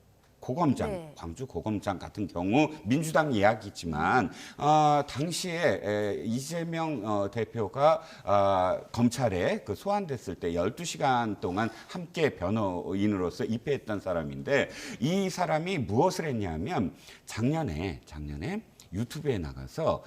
고검장, 네. 광주 고검장 같은 경우 민주당 이야기지만 당시에 이재명 대표가 검찰에 그 소환됐을 때 12시간 동안 함께 변호인으로서 입회했던 사람인데 이 사람이 무엇을 했냐면 작년에 유튜브에 나가서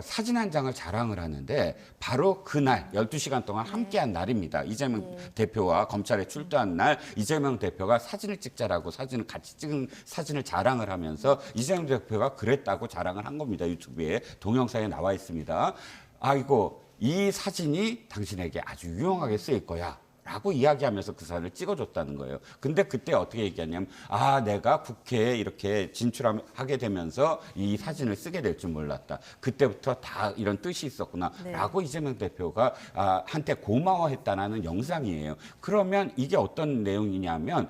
사진 한 장을 자랑을 하는데 바로 그날 12시간 동안 함께한 날입니다. 이재명 대표와 검찰에 출두한 날 이재명 대표가 사진을 찍자라고 같이 찍은 사진을 자랑을 하면서 이재명 대표가 그랬다고 자랑을 한 겁니다. 유튜브에 동영상에 나와 있습니다. 아이고 이 사진이 당신에게 아주 유용하게 쓰일 거야. 라고 이야기하면서 그 사진을 찍어줬다는 거예요. 근데 그때 어떻게 얘기하냐면 내가 국회에 이렇게 진출하게 되면서 이 사진을 쓰게 될 줄 몰랐다. 그때부터 다 이런 뜻이 있었구나. 네. 라고 이재명 대표가 한테 고마워했다는 영상이에요. 그러면 이게 어떤 내용이냐면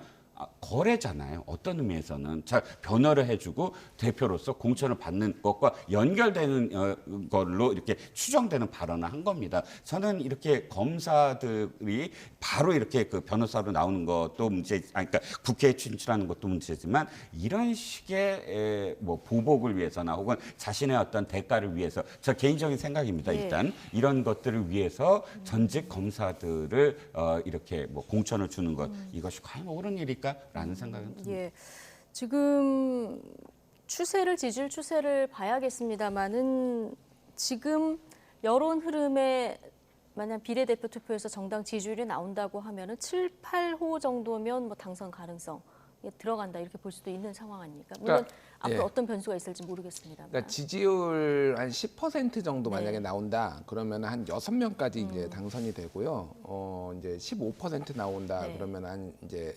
거래잖아요. 어떤 의미에서는 변호를 해주고 대표로서 공천을 받는 것과 연결되는 걸로 이렇게 추정되는 발언을 한 겁니다. 저는 이렇게 검사들이 바로 이렇게 그 변호사로 나오는 것도 그러니까 국회에 진출하는 것도 문제지만 이런 식의 뭐 보복을 위해서나 혹은 자신의 어떤 대가를 위해서 저 개인적인 생각입니다. 예. 일단 이런 것들을 위해서 전직 검사들을 이렇게 뭐 공천을 주는 것 이것이 과연 옳은 일일까라는 생각은 듭니다. 예, 지금 지지율 추세를 봐야겠습니다만은 지금 여론 흐름에 만약 비례대표 투표에서 정당 지지율이 나온다고 하면은 7, 8호 정도면 뭐 당선 가능성 들어간다 이렇게 볼 수도 있는 상황 아닙니까? 물론 그러니까, 앞으로 예. 어떤 변수가 있을지 모르겠습니다. 그러니까 지지율 한 10% 정도 만약에 네. 나온다 그러면 한 6명까지 이제 당선이 되고요. 이제 15% 나온다 네. 그러면 한 이제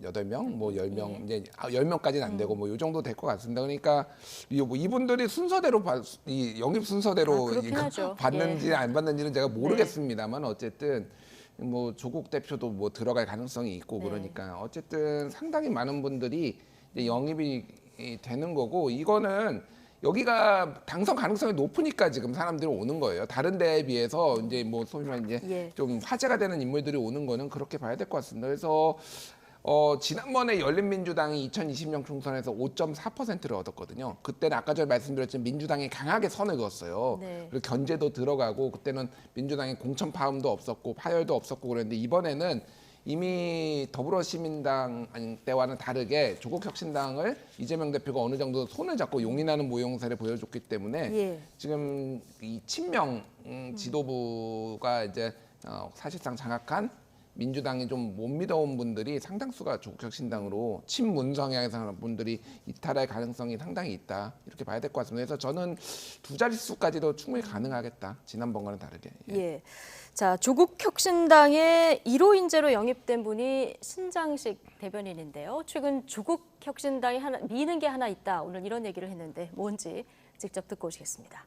8명, 뭐 10명, 예. 이제 10명까지는 안 되고 뭐 요 정도 될 것 같습니다. 그러니까 이분들이 순서대로 이 영입 순서대로 그렇긴 이거 하죠. 받는지 예. 안 받는지는 제가 모르겠습니다만 어쨌든 뭐 조국 대표도 뭐 들어갈 가능성이 있고 네. 그러니까 어쨌든 상당히 많은 분들이 이제 영입이 되는 거고 이거는 여기가 당선 가능성이 높으니까 지금 사람들이 오는 거예요. 다른 데에 비해서 이제 뭐 소위 말해 이제 예. 좀 화제가 되는 인물들이 오는 거는 그렇게 봐야 될 것 같습니다. 그래서 지난번에 열린민주당이 2020년 총선에서 5.4%를 얻었거든요. 그때는 아까 전에 말씀드렸지만 민주당이 강하게 선을 그었어요. 네. 그리고 견제도 들어가고 그때는 민주당의 공천 파음도 없었고 파열도 없었고 그랬는데 이번에는 이미 더불어시민당 때와는 다르게 조국혁신당을 이재명 대표가 어느 정도 손을 잡고 용인하는 모형새를 보여줬기 때문에 예. 지금 이 친명 지도부가 이제 사실상 장악한 민주당이 좀 못 믿어온 분들이 상당수가 조국혁신당으로 친문 성향의 분들이 이탈할 가능성이 상당히 있다 이렇게 봐야 될 것 같습니다. 그래서 저는 두 자릿수까지도 충분히 가능하겠다. 지난번과는 다르게. 예. 예. 자, 조국혁신당의 1호 인재로 영입된 분이 신장식 대변인인데요. 최근 조국혁신당이 미는 게 하나 있다. 오늘 이런 얘기를 했는데 뭔지 직접 듣고 오시겠습니다.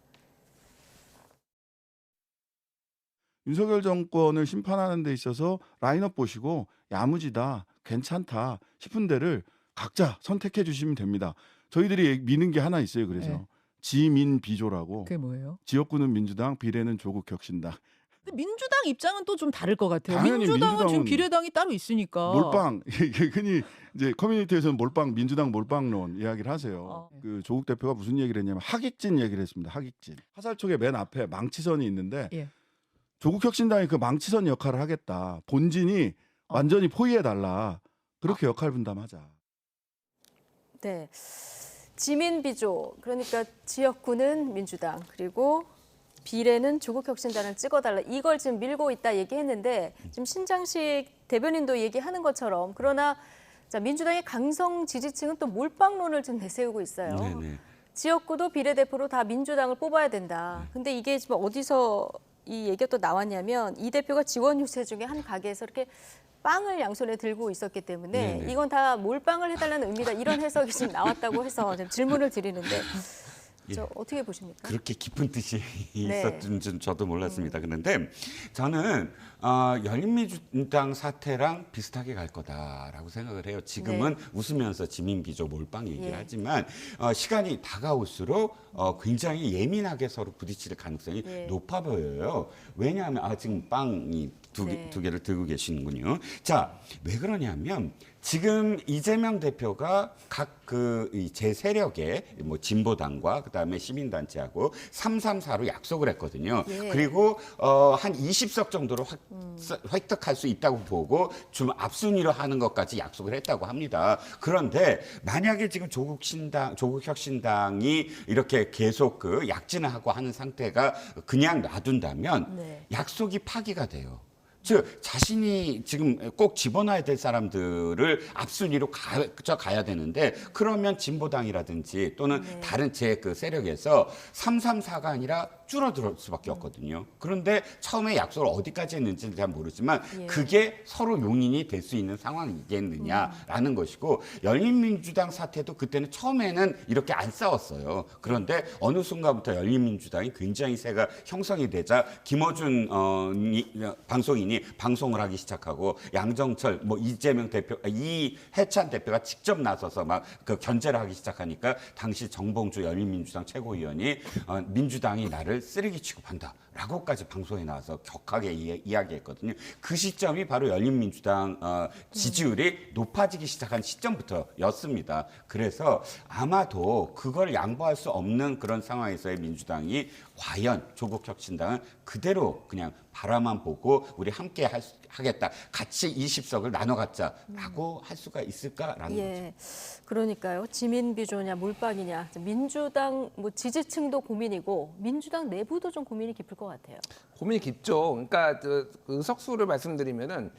윤석열 정권을 심판하는 데 있어서 라인업 보시고 야무지다, 괜찮다 싶은 데를 각자 선택해 주시면 됩니다. 저희들이 미는 게 하나 있어요. 그래서 네. 지민비조라고 그게 뭐예요? 지역구는 민주당, 비례는 조국혁신당. 근데 민주당 입장은 또 좀 다를 것 같아요. 당연히 민주당은 지금 민주당은 비례당이 따로 있으니까. 몰빵 이게 흔히 이제 커뮤니티에서는 몰빵 민주당 몰빵론 이야기를 하세요. 그 조국 대표가 무슨 얘기를 했냐면 하객진 얘기를 했습니다. 하객진. 화살촉의 맨 앞에 망치선이 있는데 예. 조국혁신당이 그 망치선 역할을 하겠다. 본진이 완전히 포위해 달라. 그렇게 역할 분담하자. 네. 지민비조, 그러니까 지역구는 민주당, 그리고 비례는 조국혁신당을 찍어달라. 이걸 지금 밀고 있다 얘기했는데 지금 신장식 대변인도 얘기하는 것처럼 그러나 자, 민주당의 강성 지지층은 또 몰빵론을 지금 내세우고 있어요. 네네. 지역구도 비례대표로 다 민주당을 뽑아야 된다. 근데 이게 지금 어디서 이 얘기가 또 나왔냐면 이 대표가 지원 유세 중에 한 가게에서 이렇게 빵을 양손에 들고 있었기 때문에 네네. 이건 다 몰빵을 해달라는 의미다. 이런 해석이 지금 나왔다고 해서 지금 질문을 드리는데 저 어떻게 보십니까? 그렇게 깊은 뜻이 네. 있었던 줄 저도 몰랐습니다. 그런데 저는 열린민주당 사태랑 비슷하게 갈 거다라고 생각을 해요. 지금은 웃으면서 지민비조 몰빵 얘기를 하지만 시간이 다가올수록 굉장히 예민하게 서로 부딪힐 가능성이 높아 보여요. 왜냐하면 지금 빵이 두 개를 들고 계시는군요. 자, 왜 그러냐면 지금 이재명 대표가 각 제 세력의 뭐 진보당과 그다음에 시민단체하고 334로 약속을 했거든요. 그리고 한 20석 정도로 획득할 수 있다고 보고 좀 앞순위로 하는 것까지 약속을 했다고 합니다. 그런데 만약에 지금 조국혁신당이 이렇게 계속 약진을 하고 하는 상태가 그냥 놔둔다면 약속이 파기가 돼요. 즉 자신이 지금 꼭 집어넣어야 될 사람들을 앞순위로 가야 되는데 그러면 진보당이라든지 또는 다른 제 세력에서 334가 아니라 줄어들 수밖에 없거든요. 그런데 처음에 약속을 어디까지 했는지는 잘 모르지만 그게 서로 용인이 될 수 있는 상황이겠느냐라는 것이고 열린민주당 사태도 그때는 처음에는 이렇게 안 싸웠어요. 그런데 어느 순간부터 열린민주당이 굉장히 세가 형성이 되자 김어준 방송인이 방송을 하기 시작하고 양정철, 이재명 대표, 이해찬 대표가 직접 나서서 막 견제를 하기 시작하니까 당시 정봉주 열린민주당 최고위원이 민주당이 나를 쓰레기 취급한다라고까지 방송에 나와서 격하게 이야기했거든요. 그 시점이 바로 열린민주당 지지율이 높아지기 시작한 시점부터였습니다. 그래서 아마도 그걸 양보할 수 없는 그런 상황에서의 민주당이 과연 조국혁신당은 그대로 그냥 바라만 보고 우리 함께 하겠다. 같이 20석을 나눠 갖자라고 할 수가 있을까라는 거죠. 그러니까요. 지민비조냐 몰빵이냐. 민주당 지지층도 고민이고 민주당 내부도 좀 고민이 깊을 것 같아요. 고민이 깊죠. 그러니까 의석수를 말씀드리면은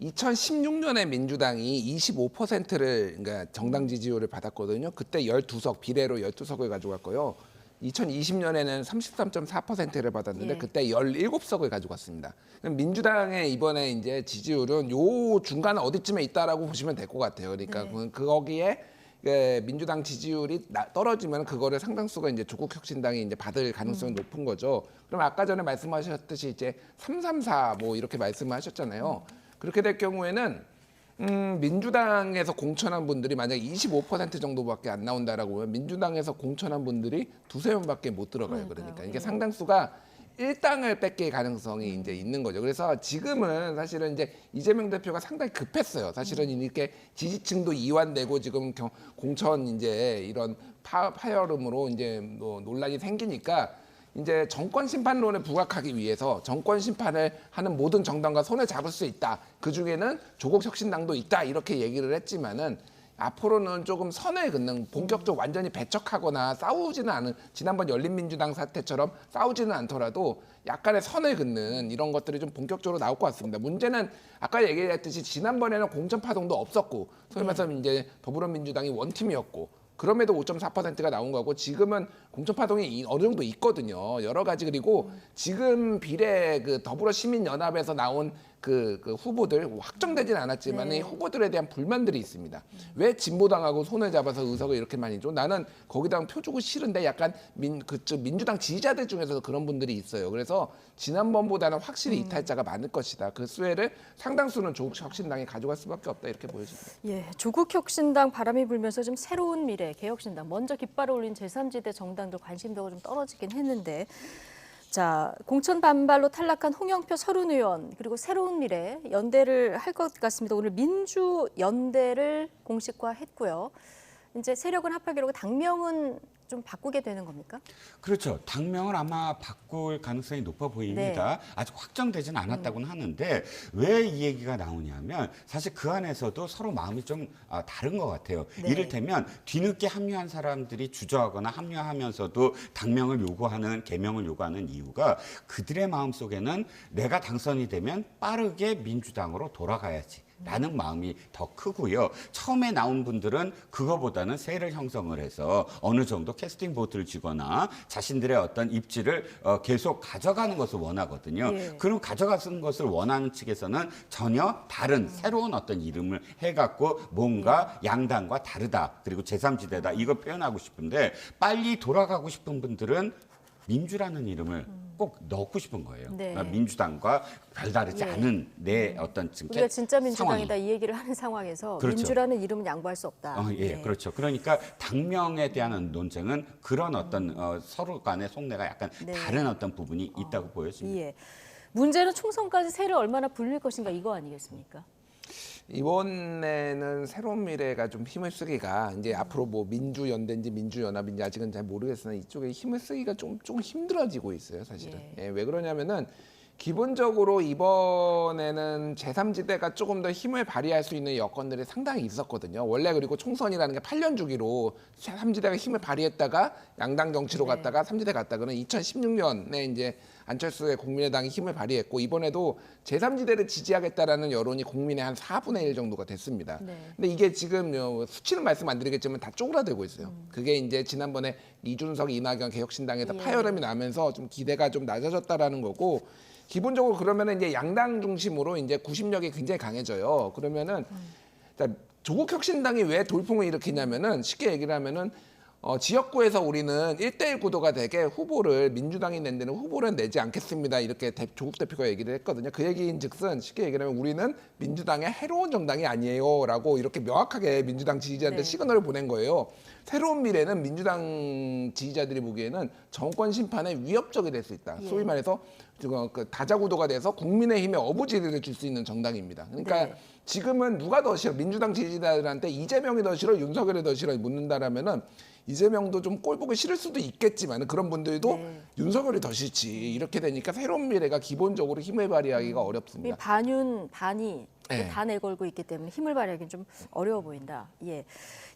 2016년에 민주당이 25%를 그러니까 정당 지지율을 받았거든요. 그때 12석 비례로 12석을 가져갔고요. 2020년에는 33.4%를 받았는데 그때 17석을 가져갔습니다. 민주당의 이번에 이제 지지율은 요 중간 어디쯤에 있다라고 보시면 될 것 같아요. 그러니까 거기에 민주당 지지율이 떨어지면 그거를 상당수가 이제 조국혁신당이 이제 받을 가능성이 높은 거죠. 그럼 아까 전에 말씀하셨듯이 이제 334 이렇게 말씀을 하셨잖아요. 그렇게 될 경우에는 민주당에서 공천한 분들이 만약에 25% 정도밖에 안 나온다라고 하면 민주당에서 공천한 분들이 두세 명밖에 못 들어가요. 그러니까 이게 상당수가 일당을 뺏길 가능성이 이제 있는 거죠. 그래서 지금은 사실은 이제 이재명 대표가 상당히 급했어요. 사실은 이렇게 지지층도 이완되고 지금 공천 이제 이런 파열음으로 이제 논란이 생기니까 이제 정권 심판론에 부각하기 위해서 정권 심판을 하는 모든 정당과 손을 잡을 수 있다. 그 중에는 조국혁신당도 있다. 이렇게 얘기를 했지만은 앞으로는 조금 선을 긋는 본격적으로 완전히 배척하거나 싸우지는 않은 지난번 열린민주당 사태처럼 싸우지는 않더라도 약간의 선을 긋는 이런 것들이 좀 본격적으로 나올 것 같습니다. 문제는 아까 얘기했듯이 지난번에는 공천 파동도 없었고 소위 말해서 이제 더불어민주당이 원팀이었고 그럼에도 5.4%가 나온 거고 지금은 공천 파동이 어느 정도 있거든요. 여러 가지. 그리고 지금 비례 그 더불어시민연합에서 나온 그 후보들 확정되진 않았지만 네. 이 후보들에 대한 불만들이 있습니다. 왜 진보당하고 손을 잡아서 의석을 이렇게 많이 줘? 나는 거기다가 표 주고 싫은데 약간 그쪽 민주당 지지자들 중에서도 그런 분들이 있어요. 그래서 지난번보다는 확실히 이탈자가 많을 것이다. 그 수혜를 상당수는 조국 혁신당이 가져갈 수밖에 없다 이렇게 보여집니다. 예, 조국 혁신당 바람이 불면서 좀 새로운 미래 개혁신당 먼저 깃발을 올린 제3지대 정당들 관심도가 좀 떨어지긴 했는데 자, 공천 반발로 탈락한 홍영표 서른 의원 그리고 새로운 미래 연대를 할 것 같습니다. 오늘 민주연대를 공식화했고요. 이제 세력은 합하기로 당명은 좀 바꾸게 되는 겁니까? 그렇죠. 당명을 아마 바꿀 가능성이 높아 보입니다. 아직 확정되지는 않았다고는 하는데 왜 이 얘기가 나오냐면 사실 그 안에서도 서로 마음이 좀 다른 것 같아요. 네. 이를테면 뒤늦게 합류한 사람들이 주저하거나 합류하면서도 당명을 요구하는 개명을 요구하는 이유가 그들의 마음속에는 내가 당선이 되면 빠르게 민주당으로 돌아가야지. 라는 마음이 더 크고요. 처음에 나온 분들은 그거보다는 세를 형성을 해서 어느 정도 캐스팅 보트를 쥐거나 자신들의 어떤 입지를 계속 가져가는 것을 원하거든요. 예. 그럼 가져가는 것을 원하는 측에서는 전혀 다른 새로운 어떤 이름을 해갖고 뭔가 양당과 다르다. 그리고 제3지대다. 이걸 표현하고 싶은데 빨리 돌아가고 싶은 분들은 민주라는 이름을 꼭 넣고 싶은 거예요. 네. 민주당과 별다르지 예. 않은 내 어떤 지금 우리가 진짜 민주당이다 상황이. 이 얘기를 하는 상황에서 그렇죠. 민주라는 이름은 양보할 수 없다. 예, 네. 그렇죠. 그러니까 당명에 대한 논쟁은 그런 어떤 서로 간의 속내가 약간 네. 다른 어떤 부분이 있다고 보여집니다. 예. 문제는 총선까지 세를 얼마나 불릴 것인가 이거 아니겠습니까? 이번에는 새로운 미래가 좀 힘을 쓰기가 이제 앞으로 뭐 민주연대인지 민주연합인지 아직은 잘 모르겠으나 이쪽에 힘을 쓰기가 좀 힘들어지고 있어요, 사실은. 예. 왜 그러냐면은 기본적으로 이번에는 제3지대가 조금 더 힘을 발휘할 수 있는 여건들이 상당히 있었거든요. 원래 그리고 총선이라는 게 8년 주기로 제3지대가 힘을 발휘했다가 양당 정치로 네. 갔다가 3지대 갔다가는 2016년에 이제 안철수의 국민의당이 힘을 발휘했고 이번에도 제3지대를 지지하겠다라는 여론이 국민의 한 4분의 1 정도가 됐습니다. 네. 근데 이게 지금 수치는 말씀 안 드리겠지만 다 쪼그라들고 있어요. 그게 이제 지난번에 이준석, 이낙연 개혁신당에서 예. 파열음이 나면서 좀 기대가 좀 낮아졌다라는 거고 기본적으로 그러면은 이제 양당 중심으로 이제 구심력이 굉장히 강해져요. 그러면은 자, 조국 혁신당이 왜 돌풍을 일으키냐면은 쉽게 얘기를 하면은 지역구에서 우리는 1대1 구도가 되게 후보를 민주당이 낸 데는 후보를 내지 않겠습니다. 이렇게 조국 대표가 얘기를 했거든요. 그 얘기인 즉슨 쉽게 얘기하면 우리는 민주당의 해로운 정당이 아니에요. 라고 이렇게 명확하게 민주당 지지자한테 네. 시그널을 보낸 거예요. 새로운 미래는 민주당 지지자들이 보기에는 정권 심판에 위협적이 될 수 있다. 예. 소위 말해서 그 다자구도가 돼서 국민의힘에 어부지리를 줄 수 있는 정당입니다. 그러니까 네. 지금은 누가 더 싫어? 민주당 지지자들한테 이재명이 더 싫어? 윤석열이 더 싫어? 묻는다라면은 이재명도 좀 꼴 보기 싫을 수도 있겠지만 그런 분들도 네. 윤석열이 더 싫지. 이렇게 되니까 새로운 미래가 기본적으로 힘을 발휘하기가 이 어렵습니다. 반윤 반이 네. 다 내걸고 있기 때문에 힘을 발휘하기는 좀 어려워 보인다. 예.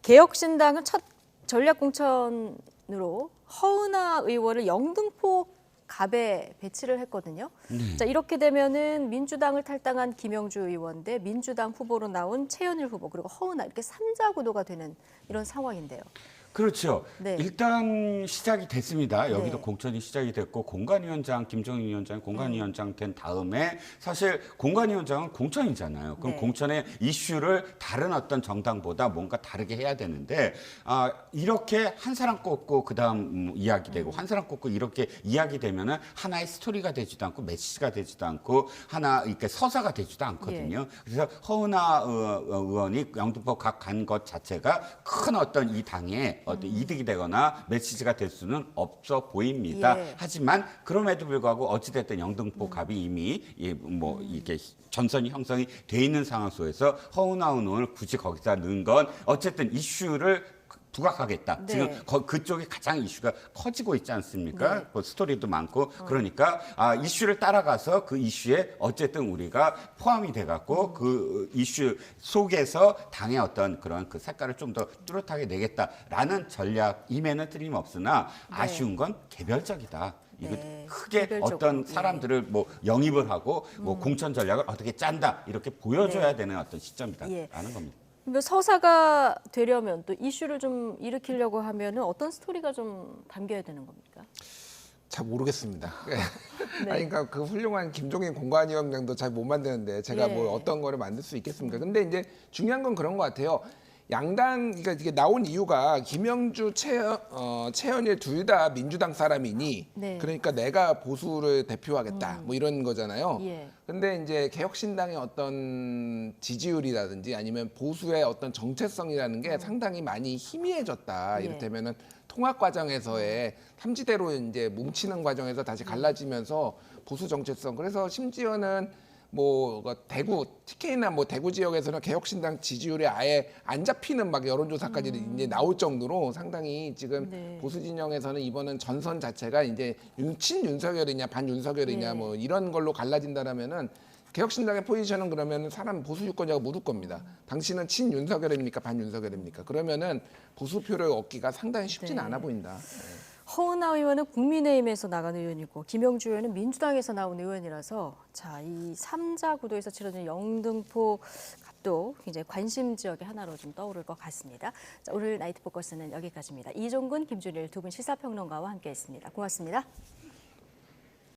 개혁신당은 첫 전략 공천으로 허은하 의원을 영등포 갑에 배치를 했거든요. 자, 이렇게 되면은 민주당을 탈당한 김영주 의원 대 민주당 후보로 나온 최현일 후보 그리고 허은하 이렇게 3자 구도가 되는 이런 상황인데요. 그렇죠. 네. 일단 시작이 됐습니다. 여기도 네. 공천이 시작이 됐고 공관위원장 김정인 위원장이 공관위원장 된 다음에 사실 공관위원장은 공천이잖아요. 그럼 네. 공천의 이슈를 다른 어떤 정당보다 뭔가 다르게 해야 되는데 이렇게 한 사람 꼽고 그다음 이야기되고 한 사람 꼽고 이렇게 이야기되면은 하나의 스토리가 되지도 않고 메시지가 되지도 않고 하나 이렇게 서사가 되지도 않거든요. 그래서 허은하 의원이 영등포 각 간 것 자체가 큰 어떤 이 당에 어떤 이득이 되거나 메시지가 될 수는 없어 보입니다. 예. 하지만 그럼에도 불구하고 어찌됐든 영등포 갑이 이미 뭐 이게 전선이 형성이 돼 있는 상황 속에서 허은하 의원을 굳이 거기다 넣은 건 어쨌든 이슈를 부각하겠다. 네. 지금 그쪽이 가장 이슈가 커지고 있지 않습니까? 네. 그 스토리도 많고 그러니까 이슈를 따라가서 그 이슈에 어쨌든 우리가 포함이 돼갖고 그 이슈 속에서 당의 어떤 그런 그 색깔을 좀 더 뚜렷하게 내겠다라는 전략임에는 틀림없으나 아쉬운 건 개별적이다. 이거 네, 크게 개별적으로. 어떤 사람들을 뭐 영입을 하고 뭐 공천 전략을 어떻게 짠다 이렇게 보여줘야 되는 어떤 시점이다라는 겁니다. 그러면 서사가 되려면 또 이슈를 좀 일으키려고 하면은 어떤 스토리가 좀 담겨야 되는 겁니까? 잘 모르겠습니다. 네. 아니, 그러니까 그 훌륭한 김종인 공관위원장도 잘 못 만드는데 제가 예. 뭐 어떤 거를 만들 수 있겠습니까? 근데 이제 중요한 건 그런 것 같아요. 양당, 그러니까 이게 나온 이유가 김영주, 최현일 둘 다 민주당 사람이니 네. 그러니까 내가 보수를 대표하겠다 뭐 이런 거잖아요. 예. 근데 이제 개혁신당의 어떤 지지율이라든지 아니면 보수의 어떤 정체성이라는 게 상당히 많이 희미해졌다. 예. 이를테면은 통합 과정에서의 삼지대로 이제 뭉치는 과정에서 다시 갈라지면서 보수 정체성. 그래서 심지어는 뭐 대구 TK나 뭐 대구 지역에서는 개혁신당 지지율이 아예 안 잡히는 막 여론조사까지 이제 나올 정도로 상당히 지금 네. 보수 진영에서는 이번은 전선 자체가 이제 친윤석열이냐 반윤석열이냐 예. 뭐 이런 걸로 갈라진다라면은 개혁신당의 포지션은 그러면 사람 보수 유권자가 묻을 겁니다. 당신은 친윤석열입니까 반윤석열입니까? 그러면은 보수표를 얻기가 상당히 쉽지는 네. 않아 보인다. 허은하 의원은 국민의힘에서 나간 의원이고 김영주 의원은 민주당에서 나온 의원이라서 자, 이 3자 구도에서 치러진 영등포 갑도 굉장히 관심 지역의 하나로 좀 떠오를 것 같습니다. 자, 오늘 나이트 포커스는 여기까지입니다. 이종근, 김준일 두 분 시사평론가와 함께했습니다. 고맙습니다.